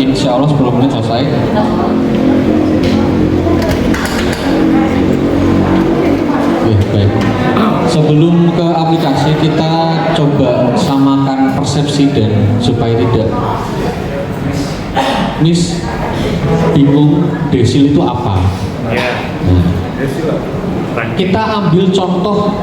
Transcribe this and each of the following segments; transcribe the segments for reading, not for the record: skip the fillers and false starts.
Insya Allah 10 menit selesai. Baik. Sebelum ke aplikasi, kita coba samakan persepsi dan supaya tidak bingung desil itu apa. Nah, kita ambil contoh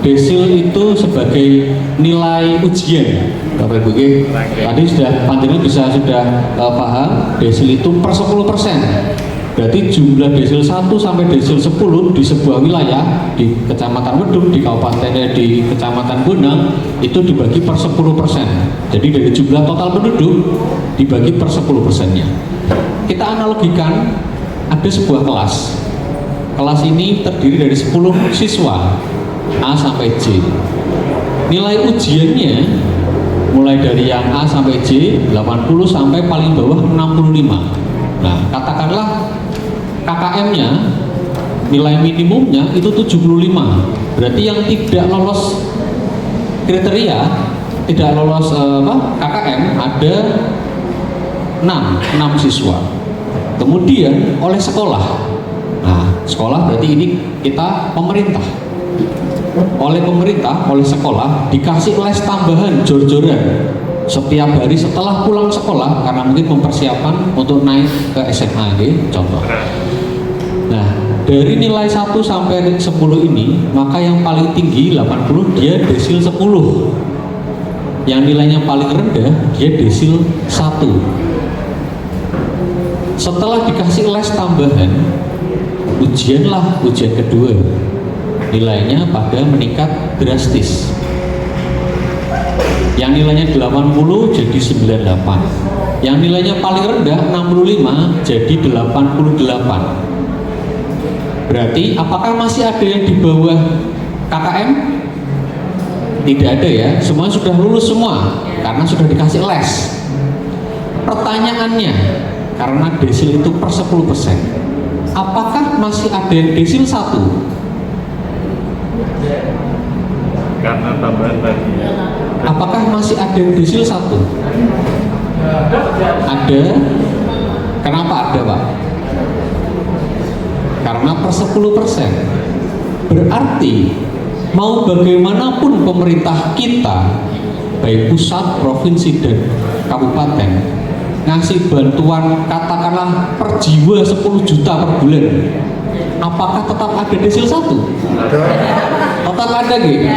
desil itu sebagai nilai ujian. Bapak Ibu, tadi panjenengan sudah paham desil itu per 10%. Berarti jumlah desil 1 sampai desil 10 di sebuah wilayah di Kecamatan Wedung, di Kabupaten di Kecamatan Bonang itu dibagi per 10%. Jadi dari jumlah total penduduk dibagi per 10%-nya. Kita analogikan ada sebuah kelas. Kelas ini terdiri dari 10 siswa A sampai J. Nilai ujiannya mulai dari yang A sampai J 80 sampai paling bawah 65. Nah, katakanlah KKM-nya nilai minimumnya itu 75. Berarti yang tidak lolos kriteria, tidak lolos KKM ada 6 siswa. Kemudian oleh sekolah. Nah, sekolah berarti ini kita pemerintah. Oleh pemerintah, oleh sekolah dikasih les tambahan jor-joran setiap hari setelah pulang sekolah karena mungkin mempersiapkan untuk naik ke SMA contoh. Nah, dari nilai 1 sampai 10 ini, maka yang paling tinggi 80 dia desil 10. Yang nilainya paling rendah dia desil 1. Setelah dikasih les tambahan, ujian kedua. Nilainya pada meningkat drastis. Yang nilainya 80 jadi 98. Yang nilainya paling rendah 65 jadi 88. Berarti apakah masih ada yang di bawah KKM? Tidak ada ya, semua sudah lulus semua karena sudah dikasih les. Pertanyaannya, karena desil itu per 10%, apakah masih ada yang desil 1? Karena tambahan tadi. Apakah masih ada yang desil 1? Ada. Kenapa ada, Pak? Karena per 10%. Berarti mau bagaimanapun pemerintah kita, baik pusat, provinsi, dan kabupaten, ngasih bantuan katakanlah per jiwa 10 juta per bulan, apakah tetap ada desil 1? Tetap ada gitu.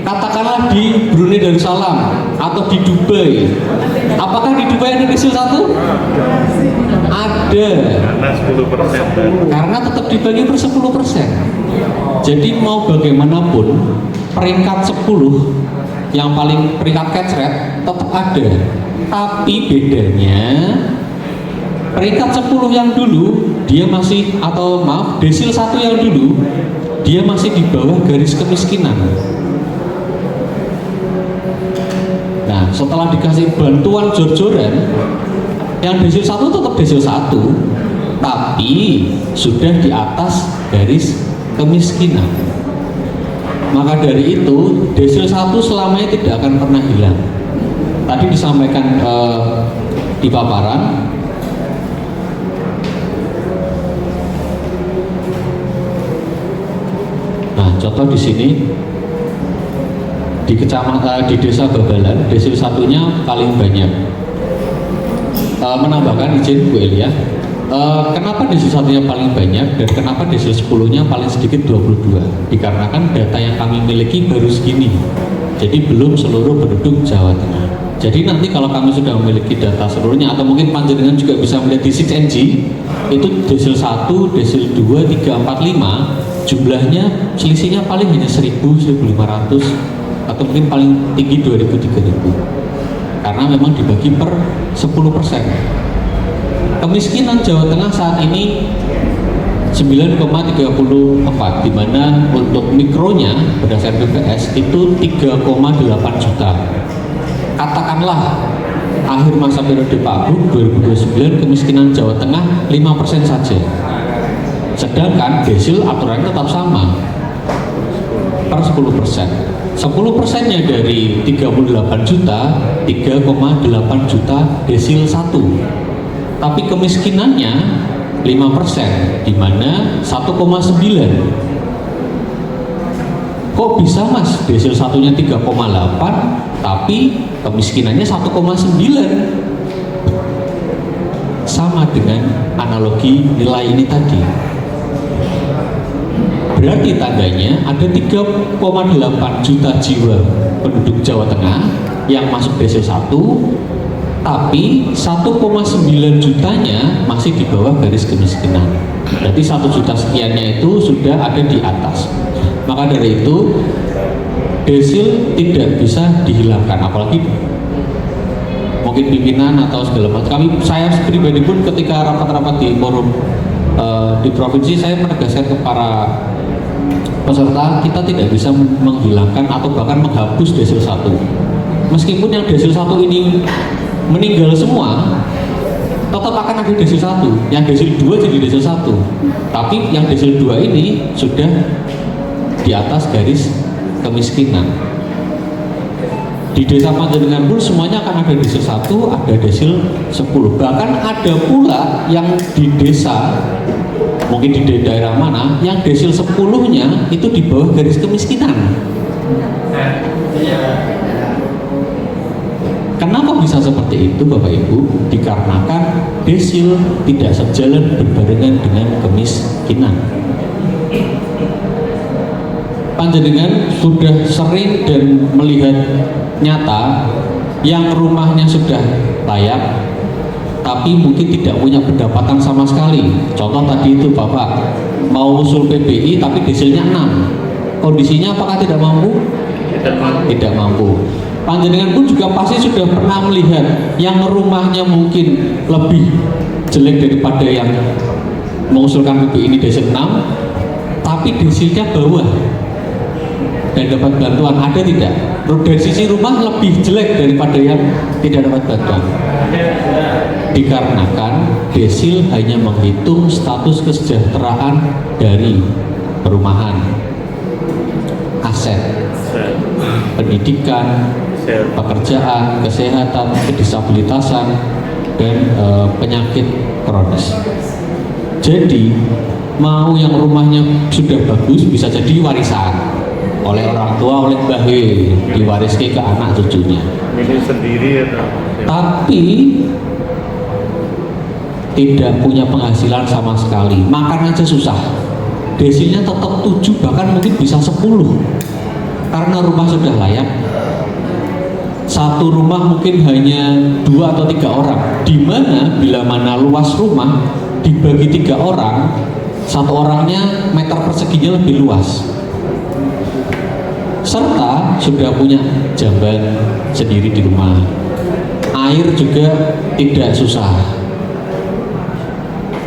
Katakanlah di Brunei Darussalam atau di Dubai, apakah di Dubai ada desil 1? Ada. Karena 10%. Karena tetap dibagi per 10%. Jadi mau bagaimanapun peringkat 10 yang paling peringkat kecret tetap ada. Tapi bedanya peringkat 10 yang dulu dia masih, atau maaf, desil 1 yang dulu dia masih di bawah garis kemiskinan. Nah, setelah dikasih bantuan jor-joran, yang desil 1 tetap desil 1, tapi sudah di atas garis kemiskinan. Maka dari itu desil 1 selamanya tidak akan pernah hilang. Tadi disampaikan di paparan, nah contoh di sini di kecamatan, di desa Babalan, desil 1-nya paling banyak. Menambahkan izin Bu Elia, kenapa desil 1-nya paling banyak dan kenapa desil 10-nya paling sedikit 22? Dikarenakan data yang kami miliki baru segini, jadi belum seluruh penduduk Jawa Tengah. Jadi nanti kalau kami sudah memiliki data seluruhnya, atau mungkin panjenengan juga bisa melihat di 6NG, itu desil 1, desil 2, 3, 4, 5 jumlahnya selisihnya paling hanya 1000, 1500, atau mungkin paling tinggi 2000, 3000, karena memang dibagi per 10%. Kemiskinan Jawa Tengah saat ini 9,34, di mana untuk mikronya berdasarkan BPS itu 3,8 juta. Katakanlah akhir masa periode Pak Bu 2029 kemiskinan Jawa Tengah 5% saja. Sedangkan desil aturannya tetap sama. per 10%. 10%-nya dari 38 juta, 3,8 juta desil 1. Tapi kemiskinannya 5%, di mana 1,9. Kok bisa mas, desil satunya 3,8 tapi kemiskinannya 1,9? Sama dengan analogi nilai ini tadi. Berarti tandanya ada 3,8 juta jiwa penduduk Jawa Tengah yang masuk desil 1, tapi 1,9 jutanya masih di bawah garis kemiskinan. Berarti 1 juta sekiannya itu sudah ada di atas. Maka dari itu desil tidak bisa dihilangkan, apalagi mungkin pimpinan atau segala macam. Saya pribadi pun ketika rapat-rapat di forum di provinsi, saya menegaskan ke para peserta, kita tidak bisa menghilangkan atau bahkan menghapus desil 1. Meskipun yang desil 1 ini meninggal semua, tetap akan ada desil 1. Yang desil 2 jadi desil 1. Tapi yang desil 2 ini sudah di atas garis kemiskinan. Di desa Panjenengan pun semuanya akan ada desil 1, ada desil 10. Bahkan ada pula yang di desa, mungkin di daerah mana, yang desil 10-nya itu di bawah garis kemiskinan. Kenapa bisa seperti itu Bapak Ibu? Dikarenakan desil tidak sejalan berbarengan dengan kemiskinan. Panjenengan sudah sering dan melihat nyata yang rumahnya sudah layak tapi mungkin tidak punya pendapatan sama sekali. Contoh tadi itu Bapak mau usul PBI tapi desilnya 6. Kondisinya apakah tidak mampu? Tidak mampu. Panjenengan pun juga pasti sudah pernah melihat yang rumahnya mungkin lebih jelek daripada yang mengusulkan PBI ini desil 6, tapi desilnya bawah dan dapat bantuan, ada tidak? Dari sisi rumah lebih jelek daripada yang tidak dapat bantuan. Dikarenakan desil hanya menghitung status kesejahteraan dari perumahan, aset, pendidikan, pekerjaan, kesehatan, kedisabilitasan, dan penyakit kronis. Jadi mau yang rumahnya sudah bagus bisa jadi warisan oleh orang tua, oleh mbah diwariskan ke anak cucunya. Ini sendiri atau? Tapi tidak punya penghasilan sama sekali, makan aja susah. Desilnya tetap 7, bahkan mungkin bisa 10. Karena rumah sudah layak. Satu rumah mungkin hanya 2 atau 3 orang. Di mana bila mana luas rumah dibagi 3 orang, satu orangnya meter perseginya lebih luas. Serta sudah punya jamban sendiri di rumah. Air juga tidak susah,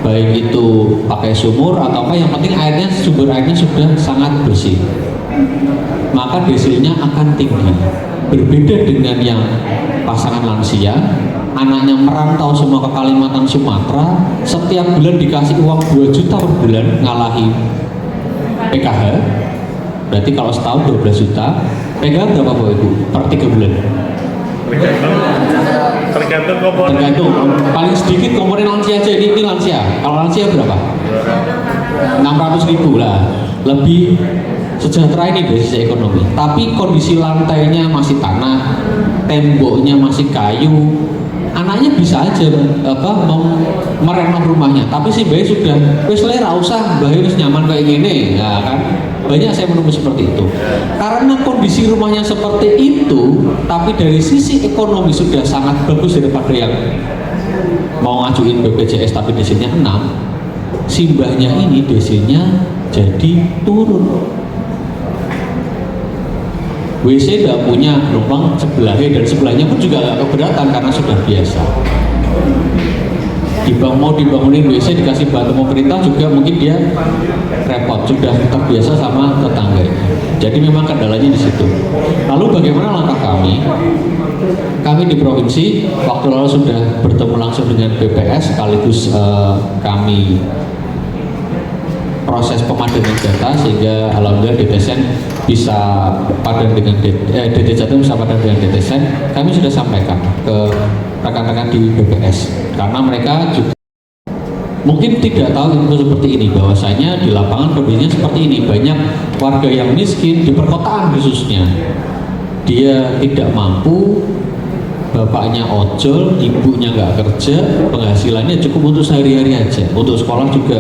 baik itu pakai sumur atau apa, yang penting airnya, sumber airnya sudah sangat bersih. Maka desilnya akan tinggi. Berbeda dengan yang pasangan lansia, anaknya merantau semua ke Kalimantan, Sumatera, setiap bulan dikasih uang 2 juta per bulan, ngalahi PKH. Berarti kalau setahun 12 juta, PKH berapa Bapak Ibu? Per 3 bulan? Tergantung komponen. Tergantung, paling sedikit komponen lansia aja, ini lansia. Kalau lansia berapa? 600.000 lah. Lebih sejahtera ini dari sisi ekonomi. Tapi kondisi lantainya masih tanah, temboknya masih kayu, anaknya bisa aja mau merenov rumahnya. Tapi si bayi sudah wis le ra usah, bayi wis nyaman kayak gini, ya kan? Banyak saya menemukan seperti itu. Karena kondisi rumahnya seperti itu, tapi dari sisi ekonomi sudah sangat bagus daripada yang mau ngajuin BPJS tapi desilnya 6. Simbahnya ini desilnya jadi turun. WC tidak punya lubang sebelahnya, dan sebelahnya pun juga nggak keberatan karena sudah biasa. Mau dibangunin WC dikasih bantu pemerintah juga mungkin dia repot, sudah terbiasa sama tetangga. Jadi memang kendalanya di situ. Lalu bagaimana langkah kami? Kami di provinsi waktu lalu sudah bertemu langsung dengan BPS, sekaligus kami proses pemadanan data sehingga alhamdulillah DPSN bisa padan dengan DT Jateng bisa padan dengan DTSEN, kami sudah sampaikan ke rekan-rekan di BPS karena mereka juga mungkin tidak tahu info seperti ini, bahwasanya di lapangan kondisinya seperti ini. Banyak warga yang miskin di perkotaan khususnya, dia tidak mampu, bapaknya ojol, ibunya nggak kerja, penghasilannya cukup untuk sehari-hari aja. Untuk sekolah juga,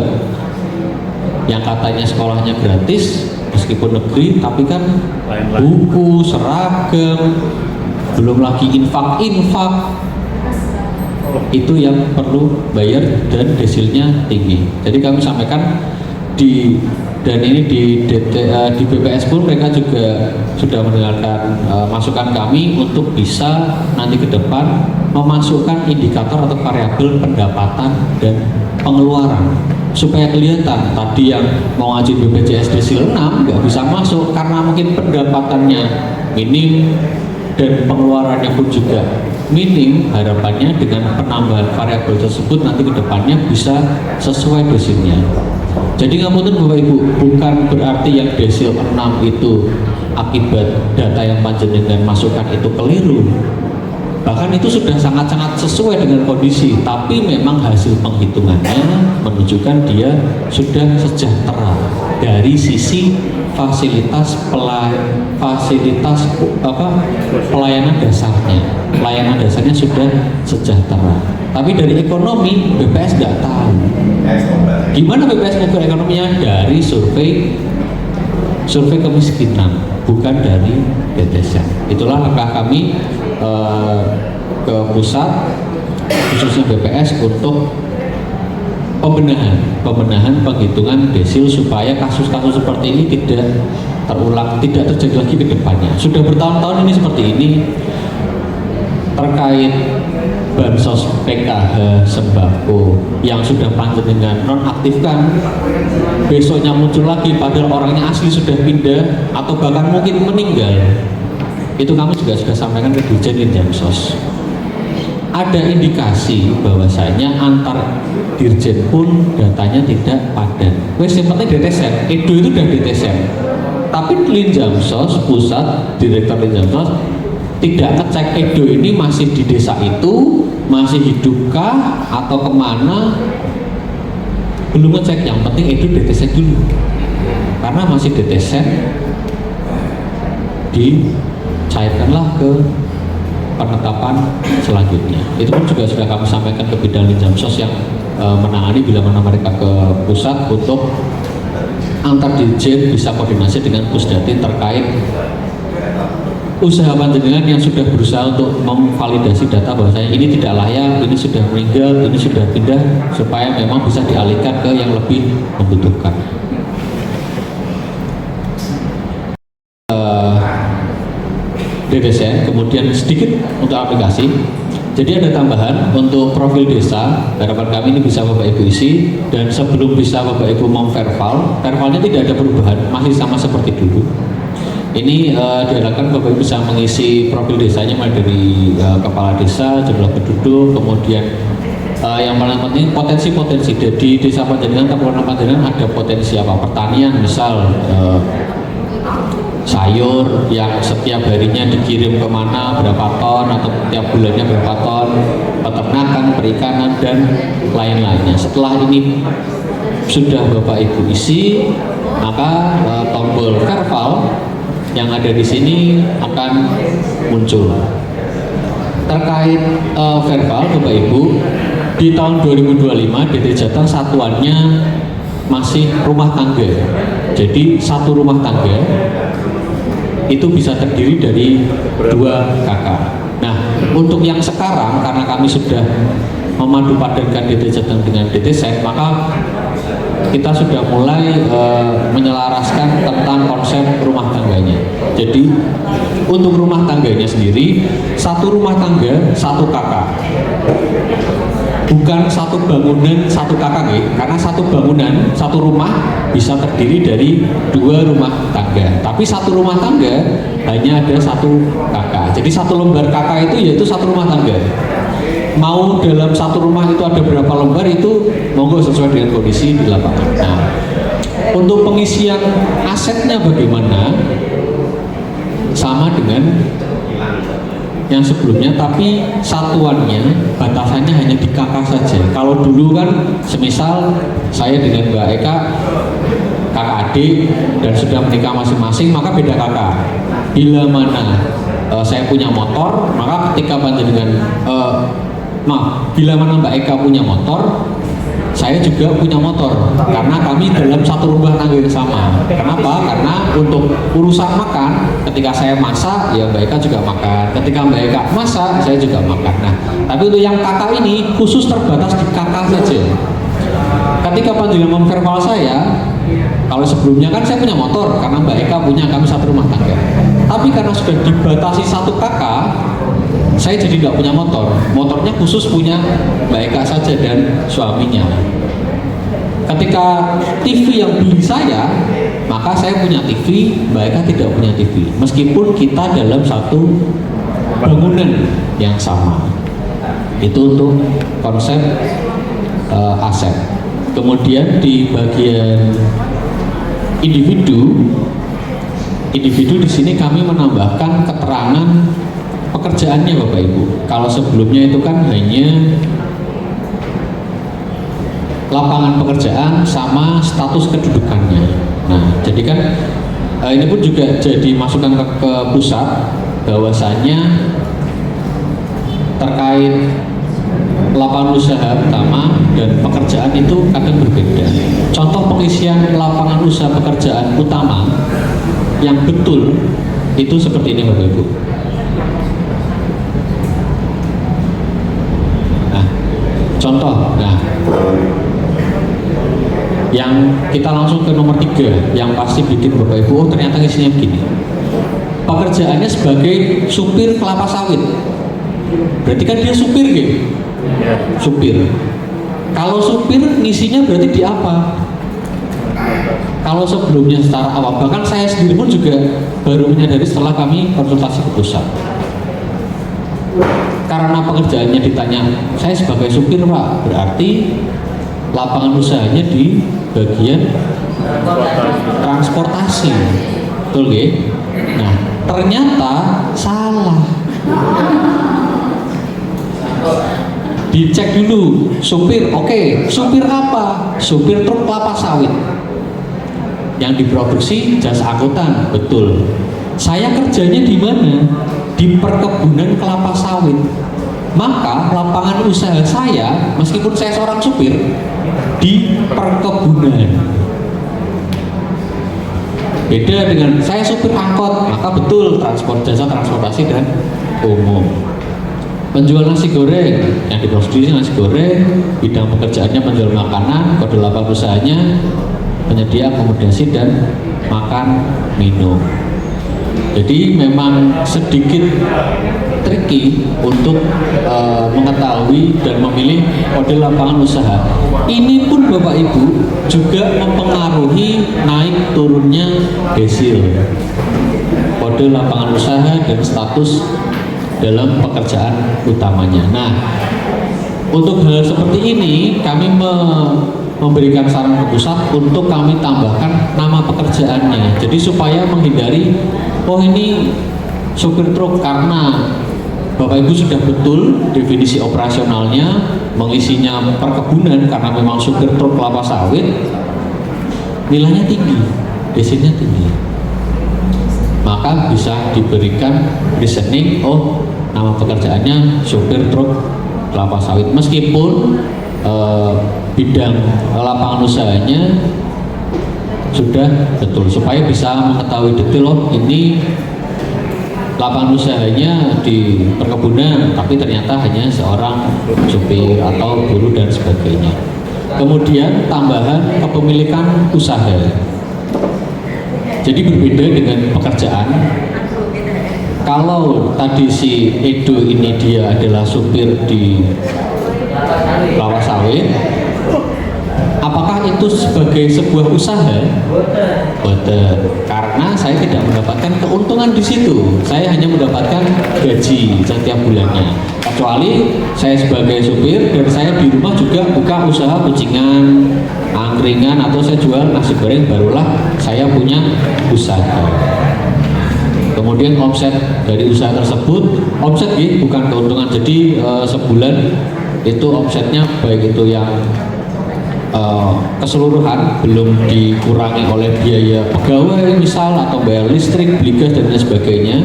yang katanya sekolahnya gratis meskipun negeri, tapi kan buku, seragam, belum lagi infak itu yang perlu bayar dan desilnya tinggi. Jadi kami sampaikan dan ini di BPS pun mereka juga sudah mendengarkan masukan kami untuk bisa nanti ke depan memasukkan indikator atau variabel pendapatan dan pengeluaran supaya kelihatan. Tadi yang mau ngajuin BPJS desil 6 nggak bisa masuk karena mungkin pendapatannya minim dan pengeluarannya pun juga minim. Harapannya dengan penambahan variabel tersebut nanti ke depannya bisa sesuai desilnya. Jadi ngapunten Bapak Ibu, bukan berarti yang desil 6 itu akibat data yang panjenengan masukkan itu keliru. Bahkan itu sudah sangat-sangat sesuai dengan kondisi, tapi memang hasil penghitungannya menunjukkan dia sudah sejahtera dari sisi pelayanan dasarnya. Pelayanan dasarnya sudah sejahtera. Tapi dari ekonomi BPS nggak tahu. Gimana BPS mengukur ekonominya? Dari survei kemiskinan, bukan dari DTSEN. Itulah langkah kami ke pusat khususnya BPS untuk pembenahan penghitungan desil supaya kasus-kasus seperti ini tidak terulang, tidak terjadi lagi ke depannya. Sudah bertahun-tahun ini seperti ini. Terkait bansos PKH sembako yang sudah panjenengan nonaktifkan, besoknya muncul lagi padahal orangnya asli sudah pindah atau bahkan mungkin meninggal, itu kami juga sudah sampaikan ke Dirjen Linjamsos. Ada indikasi bahwasanya antar dirjen pun datanya tidak padan. Wes yang penting DTSEN, Edo itu udah DTSEN, tapi Linjamsos pusat, Direktur Linjamsos tidak ngecek Edo ini masih di desa itu, masih hidupkah atau kemana, belum ngecek. Yang penting Edo DTSEN dulu, karena masih DTSEN dicairkanlah ke penetapan selanjutnya. Itu pun juga sudah kami sampaikan ke bidang Linjamsos yang menangani bila mana mereka ke pusat untuk antar dirjen bisa koordinasi dengan Pusdatin terkait usaha panjenengan yang sudah berusaha untuk memvalidasi data bahwasanya ini tidak layak, ini sudah meninggal, ini sudah pindah, supaya memang bisa dialihkan ke yang lebih membutuhkan. DTSEN, kemudian sedikit untuk aplikasi. Jadi ada tambahan untuk profil desa, harapan kami ini bisa Bapak Ibu isi, dan sebelum bisa Bapak Ibu verbalnya tidak ada perubahan, masih sama seperti dulu. Ini diharapkan Bapak Ibu bisa mengisi profil desanya mulai dari kepala desa, jumlah penduduk, kemudian yang paling penting potensi-potensi. Di desa Panjenengan, Kabupaten Panjenengan ada potensi apa? Pertanian, misal sayur yang setiap harinya dikirim kemana berapa ton atau tiap bulannya berapa ton, peternakan, perikanan, dan lain-lainnya. Setelah ini sudah Bapak Ibu isi, maka tombol verbal yang ada di sini akan muncul. Terkait verbal Bapak Ibu, di tahun 2025 DT Jateng satuannya masih rumah tangga. Jadi satu rumah tangga itu bisa terdiri dari 2 kakak. Nah, untuk yang sekarang karena kami sudah memadu padankan DT Jateng dengan DTSEN, maka kita sudah mulai menyelaraskan tentang konsep rumah tangganya. Jadi untuk rumah tangganya sendiri, satu rumah tangga, satu kakak. Bukan satu bangunan, satu kakak, karena satu bangunan, satu rumah bisa terdiri dari 2 rumah tangga. Tapi satu rumah tangga hanya ada 1 kakak. Jadi satu lembar kakak itu yaitu satu rumah tangga. Mau dalam satu rumah itu ada berapa lembar itu monggo sesuai dengan kondisi di lapangan. Nah, Untuk pengisian asetnya bagaimana? Sama dengan yang sebelumnya, tapi satuannya, batasannya hanya di KK saja. Kalau dulu kan, semisal saya dengan Mbak Eka kakak adik dan sudah menikah masing-masing, maka beda kakak. Bila mana saya punya motor, maka ketika panjenengan bila mana Mbak Eka punya motor, saya juga punya motor, karena kami dalam satu rumah tangga yang sama. Kenapa? Karena untuk urusan makan, ketika saya masak, ya Mbak Eka juga makan. Ketika Mbak Eka masak, saya juga makan. Nah, tapi untuk yang kakak ini khusus terbatas di kakak saja. Ketika panjenengan memverbal saya, kalau sebelumnya kan saya punya motor, karena Mbak Eka punya, kami satu rumah tangga. Tapi karena sudah dibatasi satu kakak, saya jadi nggak punya motor. Motornya khusus punya Mbak Eka saja dan suaminya. Ketika TV yang beli saya, maka saya punya TV, Mbak Eka tidak punya TV. Meskipun kita dalam satu bangunan yang sama. Itu untuk konsep aset. Kemudian di bagian individu di sini kami menambahkan keterangan pekerjaannya Bapak Ibu. Kalau sebelumnya itu kan hanya lapangan pekerjaan sama status kedudukannya. Nah, jadi kan ini pun juga jadi masukan ke pusat bahwasanya terkait lapangan usaha utama dan pekerjaan itu kadang berbeda. Contoh pengisian lapangan usaha pekerjaan utama yang betul itu seperti ini Bapak Ibu. Contoh, yang kita langsung ke nomor 3, yang pasti bikin Bapak Ibu, oh ternyata isinya begini. Pekerjaannya sebagai supir kelapa sawit. Berarti kan dia supir gitu? Supir. Kalau supir ngisinya berarti di apa? Kalau sebelumnya secara awal, bahkan saya sendiri pun juga baru menyadari setelah kami konsultasi ke pusat. Karena pekerjaannya ditanya, saya sebagai supir Pak, berarti lapangan usahanya di bagian transportasi, betul nggih? Nah, ternyata salah. Dicek dulu, supir, oke, supir apa? Supir truk kelapa sawit. Yang diproduksi jasa angkutan, betul. Saya kerjanya di mana? Di perkebunan kelapa sawit. Maka lapangan usaha saya, meskipun saya seorang supir, di perkebunan. Beda dengan saya supir angkot, maka betul jasa transportasi dan umum. Penjual nasi goreng, yang diproduksi nasi goreng, bidang pekerjaannya penjual makanan, kode lapangan usahanya penyedia akomodasi dan makan minum. Jadi memang sedikit tricky untuk mengetahui dan memilih kode lapangan usaha. Ini pun Bapak Ibu juga mempengaruhi naik turunnya desil, kode lapangan usaha dan status dalam pekerjaan utamanya. Nah, untuk hal seperti ini kami memberikan saran ke pusat untuk kami tambahkan nama pekerjaannya. Jadi supaya menghindari, oh ini supir truk, karena Bapak Ibu sudah betul definisi operasionalnya, mengisinya perkebunan karena memang supir truk kelapa sawit, nilainya tinggi, desilnya tinggi. Maka bisa diberikan reasoning, oh nama pekerjaannya supir truk kelapa sawit, meskipun bidang lapangan usahanya sudah betul, supaya bisa mengetahui detail, oh ini lapangan usahanya di perkebunan tapi ternyata hanya seorang supir atau buruh dan sebagainya. Kemudian tambahan kepemilikan usaha. Jadi berbeda dengan pekerjaan. Kalau tadi si Edo ini dia adalah supir di kelapa sawit, apakah itu sebagai sebuah usaha? Betul, karena saya tidak mendapatkan keuntungan di situ. Saya hanya mendapatkan gaji setiap bulannya. Tapi kecuali saya sebagai supir dan saya di rumah juga buka usaha kucingan, angkringan, atau saya jual nasi goreng, barulah saya punya usaha. Kemudian omset dari usaha tersebut, omset ya, bukan keuntungan. Jadi sebulan itu omsetnya baik itu yang keseluruhan belum dikurangi oleh biaya pegawai misal atau bayar listrik, beli gas dan lain sebagainya,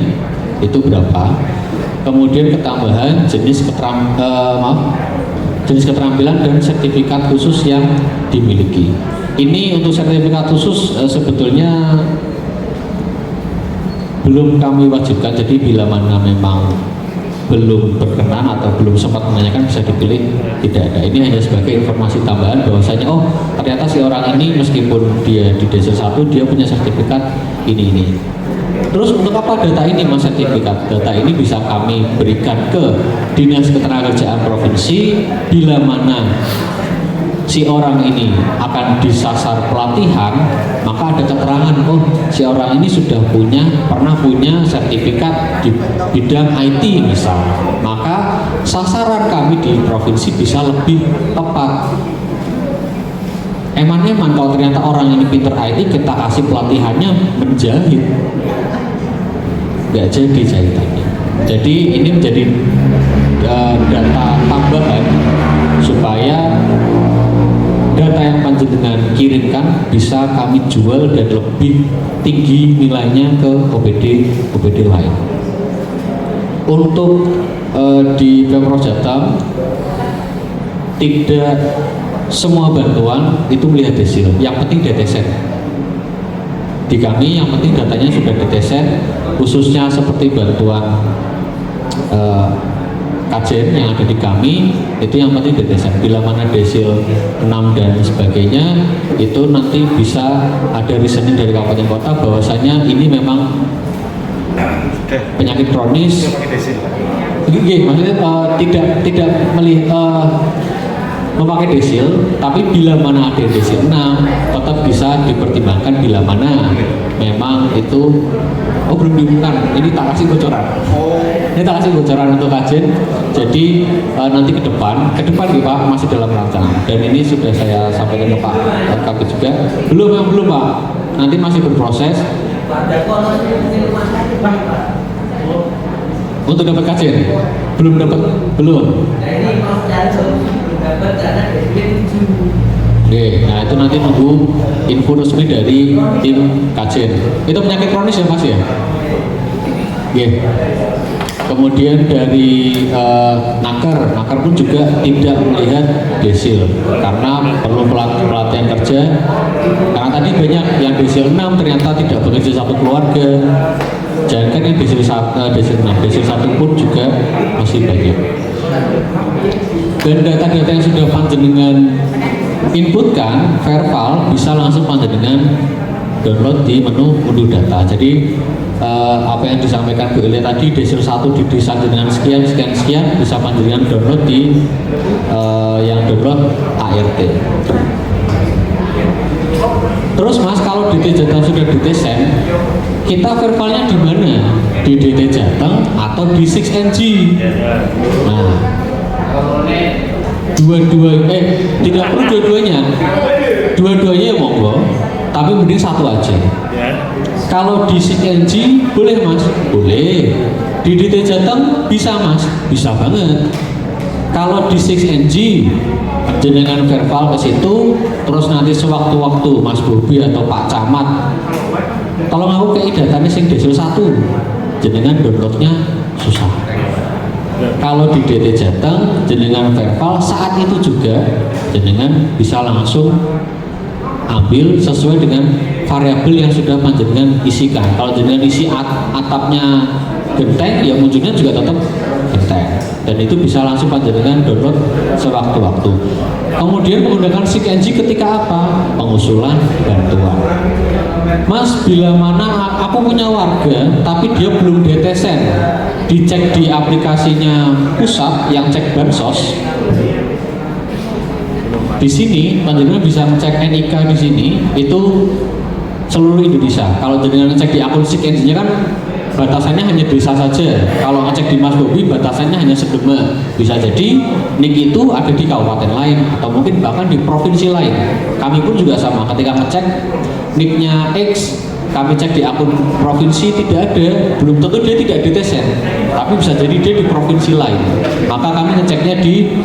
itu berapa. Kemudian ketambahan jenis keterampilan dan sertifikat khusus yang dimiliki. Ini untuk sertifikat khusus sebetulnya belum kami wajibkan, jadi bila mana memang belum berkenan atau belum sempat menanyakan bisa dipilih, tidak ada. Ini hanya sebagai informasi tambahan bahwasanya oh ternyata si orang ini meskipun dia di Desil 1 dia punya sertifikat ini. Terus untuk apa data ini mas sertifikat? Data ini bisa kami berikan ke Dinas Ketenagakerjaan Provinsi bila mana si orang ini akan disasar pelatihan, maka ada keterangan oh si orang ini sudah pernah punya sertifikat di bidang IT misal, maka sasaran kami di provinsi bisa lebih tepat. Eman-eman kalau ternyata orang ini pinter IT, kita kasih pelatihannya menjahit, nggak jadi jahitannya. Jadi ini menjadi data tambahan supaya data yang panjenengan kirimkan bisa kami jual dan lebih tinggi nilainya ke OPD lain. Untuk di Pemprov Jateng tidak semua bantuan itu melihat desil, yang penting DTSN. Di kami yang penting datanya sudah DTSN, khususnya seperti bantuan kajian yang ada di kami itu yang penting DTSN. Bila mana desil 6 dan sebagainya itu nanti bisa ada reasoning dari kabupaten kota bahwasanya ini memang penyakit kronis. Maksudnya tidak memakai desil, tapi bila mana ada desil 6 tetap bisa dipertimbangkan bila mana memang itu belum diumumkan. Ini tak kasih bocoran. Ini tak kasih bocoran untuk kajian. Jadi nanti ke depan ya Pak, masih dalam rancangan dan ini sudah saya sampaikan ke Pak Kabit juga. Belum Pak, nanti masih berproses untuk dapat kajian. Belum. Oke, nah itu nanti nunggu info resmi dari tim kajian. Itu penyakit kronis ya Mas ya? Oke. Kemudian dari naker pun juga tidak melihat desil karena perlu pelatihan kerja. Karena tadi banyak yang desil 6 ternyata tidak bekerja satu keluarga. Jangan kan yang desil 1 pun juga masih banyak. Dan data-data yang sudah panjenengan inputkan verbal bisa langsung panjenengan download di menu unduh data. Jadi apa yang disampaikan Bu Elia tadi, desil 1 di desa dengan sekian bisa panjenengan download di yang download ART. Terus Mas, kalau DT Jateng sudah DTSN, kita verbalnya di mana? Di DT Jateng atau di 6NG? Nah, tidak perlu dua-duanya ya monggo, tapi mending satu aja. Kalau di 6NG boleh Mas? Boleh. Di DT Jateng bisa Mas? Bisa banget. Kalau di 6NG jenengan verbal ke situ, terus nanti sewaktu-waktu Mas Bobi atau Pak Camat tolong aku kei datanya sing desil 1, jenengan downloadnya susah. Kalau di DT Jateng jenengan verbal saat itu juga jenengan bisa langsung ambil sesuai dengan variabel yang sudah panjenengan isikan. Kalau jenengan isi atapnya genteng, ya munculnya juga tetap genteng, dan itu bisa langsung panjenengan download sewaktu-waktu. Kemudian menggunakan 6NG ketika apa? Pengusulan bantuan. Mas, bila mana aku punya warga tapi dia belum DTSN, dicek di aplikasinya pusat yang cek bansos. Di sini panjenengan bisa ngecek NIK di sini itu seluruh Indonesia. Kalau jenengan ngecek di akun 6NG-nya kan batasannya hanya desa saja. Kalau ngecek di Mas Bobi batasannya hanya Sedema. Bisa jadi NIK itu ada di kabupaten lain atau mungkin bahkan di provinsi lain. Kami pun juga sama, ketika ngecek NIK-nya X, kami cek di akun provinsi tidak ada, belum tentu dia tidak diTesen, tapi bisa jadi dia di provinsi lain. Maka kami ngeceknya di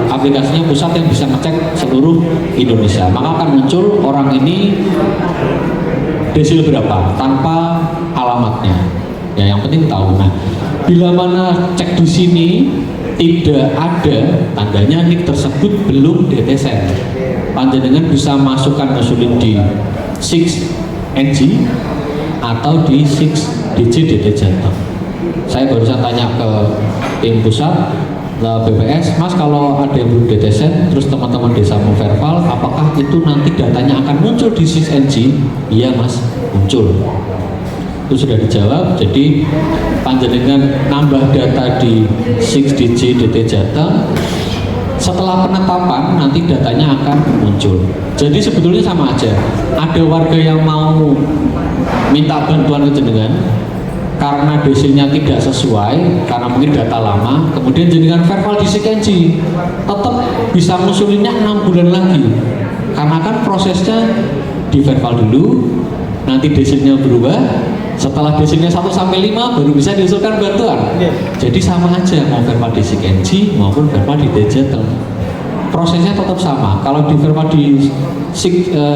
aplikasinya pusat yang bisa ngecek seluruh Indonesia. Maka akan muncul orang ini desil berapa tanpa alamatnya. Ya, yang penting tahu. Nah, bila mana cek di sini tidak ada tandanya NIK tersebut belum DTSN, panjenengan bisa masukkan usulin di 6NG atau di 6DJ DT Jateng. Saya barusan tanya ke tim pusat BPS, Mas, kalau ada yang belum DTSN terus teman-teman desa mau verbal, apakah itu nanti datanya akan muncul di 6NG? Iya, Mas, muncul. Itu sudah dijawab. Jadi panjenengan nambah data di 6DJ DT Jateng, setelah penetapan nanti datanya akan muncul. Jadi sebetulnya sama aja. Ada warga yang mau minta bantuan ke jenengan karena desilnya tidak sesuai, karena mungkin data lama, kemudian jenengan verbal di 6NG, tetap bisa ngusulinnya 6 bulan lagi. Karena kan prosesnya di verbal dulu, nanti desilnya berubah, setelah desilnya 1-5 baru bisa diusulkan bantuan. Jadi sama aja, mau verbal di 6NG maupun verbal di DT Jateng, prosesnya tetap sama. Kalau di verbal di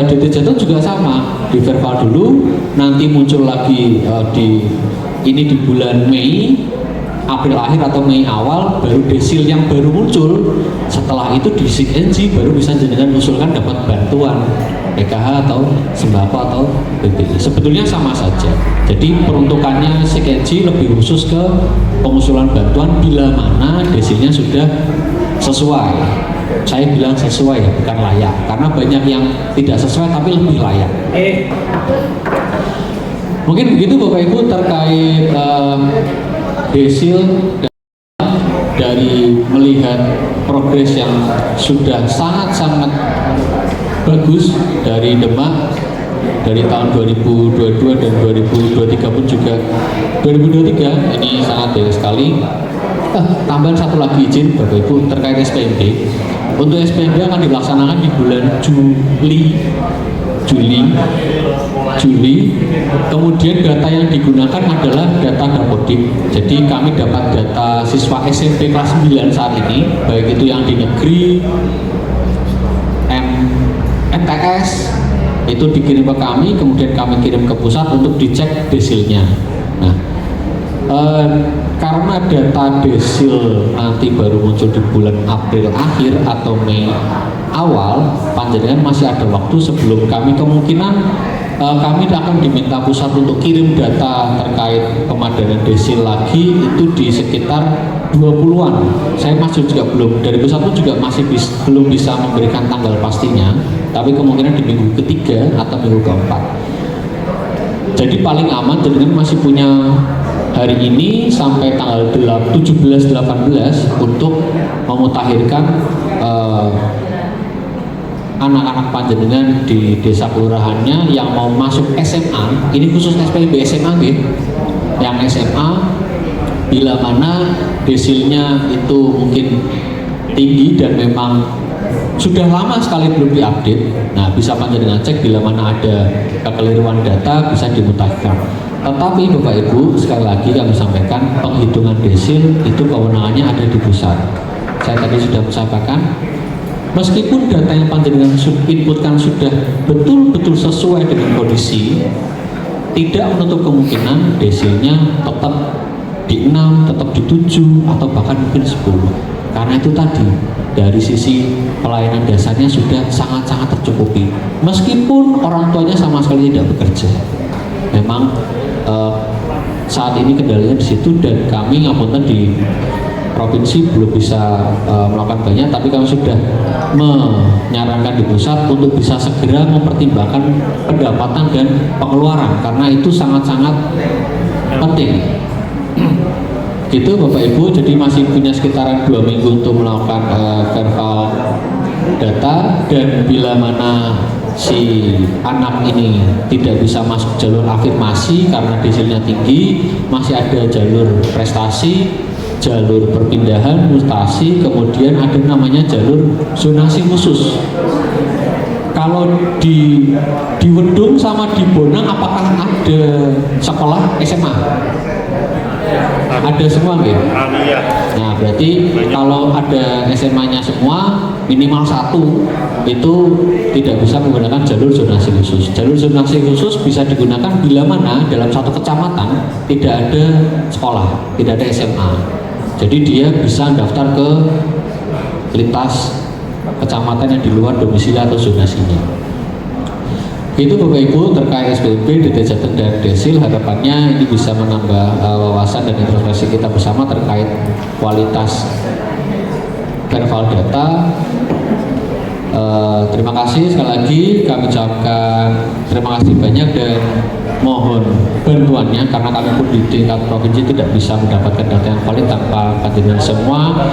DT Jateng juga sama, di verbal dulu, nanti muncul lagi di bulan Mei, April akhir atau Mei awal, baru desil yang baru muncul. Setelah itu di 6NG baru bisa jenengan usulkan dapat bantuan PKH atau sembako atau BPI. Sebetulnya sama saja. Jadi peruntukannya 6NG lebih khusus ke pengusulan bantuan bila mana desilnya sudah sesuai. Saya bilang sesuai ya, bukan layak, karena banyak yang tidak sesuai tapi lebih layak. Mungkin begitu Bapak Ibu terkait desil dari melihat progres yang sudah sangat-sangat bagus dari Demak dari tahun 2022 dan 2023 pun juga 2023 ini sangat baik sekali. Tambahan satu lagi izin Bapak Ibu terkait SPMB. Untuk SPMB akan dilaksanakan di bulan Juli. Kemudian data yang digunakan adalah data Dapodik. Jadi kami dapat data siswa SMP kelas 9 saat ini, baik itu yang di negeri, MTS, itu dikirim ke kami, kemudian kami kirim ke pusat untuk dicek desilnya. Nah, karena data desil nanti baru muncul di bulan April akhir atau Mei awal, panjenengan masih ada waktu sebelum kami kemungkinan kami akan diminta pusat untuk kirim data terkait pemadanan desil lagi itu di sekitar 20-an. Saya masih juga belum, dari pusat pun juga masih belum bisa memberikan tanggal pastinya, tapi kemungkinan di minggu ketiga atau minggu keempat. Jadi paling aman jenengan masih punya hari ini sampai tanggal 17-18 untuk memutakhirkan anak-anak panjenengan di desa kelurahannya yang mau masuk SMA, ini khusus SPMB SMA yang SMA, bila mana desilnya itu mungkin tinggi dan memang sudah lama sekali belum diupdate. Nah, bisa panjenengan cek bila mana ada kekeliruan data bisa dimutakhirkan. Tetapi Bapak Ibu, sekali lagi kami sampaikan, penghitungan desil itu kewenangannya ada di pusat. Saya tadi sudah menyampaikan, meskipun data yang panjenengan inputkan sudah betul-betul sesuai dengan kondisi, tidak menutup kemungkinan desilnya tetap di 6, tetap di 7, atau bahkan mungkin 10. Karena itu tadi, dari sisi pelayanan dasarnya sudah sangat-sangat tercukupi. Meskipun orang tuanya sama sekali tidak bekerja. Memang saat ini kendalanya di situ, dan kami ngapunten di provinsi belum bisa melakukan banyak, tapi kami sudah menyarankan di pusat untuk bisa segera mempertimbangkan pendapatan dan pengeluaran, karena itu sangat-sangat penting. Gitu Bapak Ibu, jadi masih punya sekitaran 2 minggu untuk melakukan verbal data, dan bila mana si anak ini tidak bisa masuk jalur afirmasi karena desilnya tinggi, masih ada jalur prestasi, jalur perpindahan, mutasi, kemudian ada namanya jalur zonasi khusus. Kalau di Wedung sama di Bonang apakah ada sekolah SMA? Ada semua nggak? Iya. Nah berarti kalau ada SMA-nya semua minimal satu itu tidak bisa menggunakan jalur zonasi khusus. Jalur zonasi khusus bisa digunakan bila mana dalam satu kecamatan tidak ada sekolah, tidak ada SMA. Jadi dia bisa daftar ke lintas kecamatan yang di luar domisili atau zonasinya. Itu Bapak Ibu terkait SPP, DT Jateng dan Desil. Harapannya ini bisa menambah wawasan dan introspeksi kita bersama terkait kualitas verval data. Terima kasih sekali lagi, kami ucapkan terima kasih banyak dan mohon bantuannya karena kami pun di tingkat provinsi tidak bisa mendapatkan data yang valid tanpa panjenengan semua.